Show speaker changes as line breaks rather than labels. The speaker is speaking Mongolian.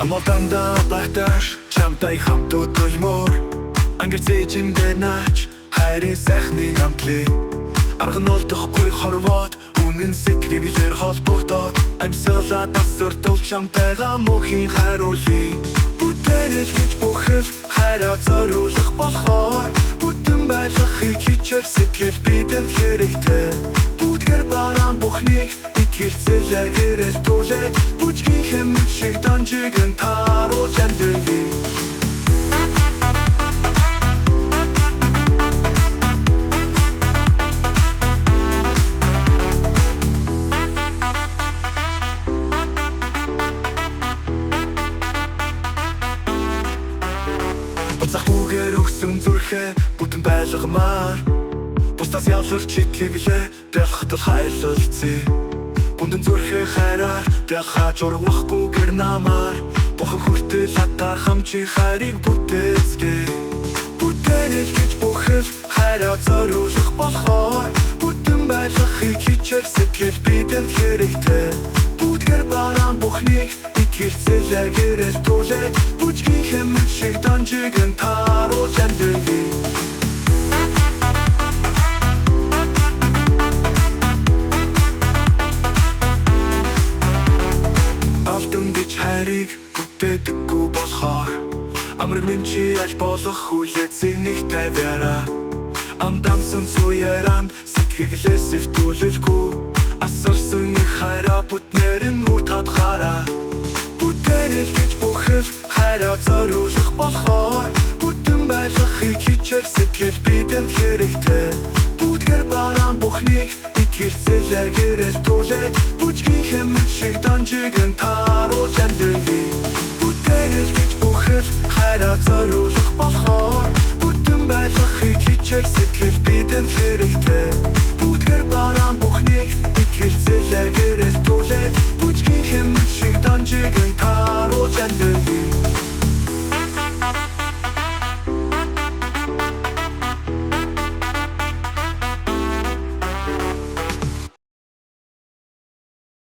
Амолданда байташ чамтай хамт өдөлмөр ангэрцээжиндээ наач хайрын сайхны намтлээ арган олдохгүй хорвоод үнэн сэтгэлээр холбогдоод амьсгалаа тасвартал чамтайгаа мөнхийн хариулъя бүтээрэл гэж бүхэл хайраа зориулах болохоор бүтэн байхыг хичээл сэтгэл бидэнд хэрэгтэй бүтгэр бараан бүхнийг итгэлцэлээ гэрэл тулээ бүжгийн хэмнэл шиг данжигэн тааруулж амьдрий Бацахгүйгээр өгсөн зүрхээ бүтэн байлгамаар бусдаас ялгарч итгэлээ дэлхтал хайлалцъя Бүндэн зүрхээ хайраар дэлхаж урвахгүйгээр намаар Бухан хүртэл хатаар хамчи хайрыг бүтээцгээ Бүтээрэл гэж бүхэл хайраа зориулах болохоор Бүтэн байхыг хичээл сэтгэл бидэнд хэрэгтэй Бүтгэр бараан бүхнийг итгэлцэлээ гэрэл тулээ Бүжгийн хэмнэл шиг данжигэн тааруулж амьдрий Алтан гэж хайрыг бүтээдэггүй болохоор Амар минь чи аль болох хүлээцэн нэг тавиараа Амдамсан суяран сэтгэлээс эвтүүлэлгүй Асарсан их хайраа бүтнээр нь утадхаараа Бүтээрэл гэж бүхэл хайраа зориулах болохоор Бүтэн байхыг хичээл сэтгэл бидэнд хэрэгтэй Бүтгэр бараан бүхнийг итгэлцэлээ гэрэл тулээ Бүжгийн хэмнэл шиг данжигэн тааруулж амьдрий Бүтээрэл гэж бүхэл хайраа зориулах болохоор Бүтэн байхыг хичээл сэтгэл бидэнд хэрэгтэй Бүтгэр бараан бүхнийг итгэлцэлээ гэрэл тулээ Бүжгийн хэмнэл шиг данжигэн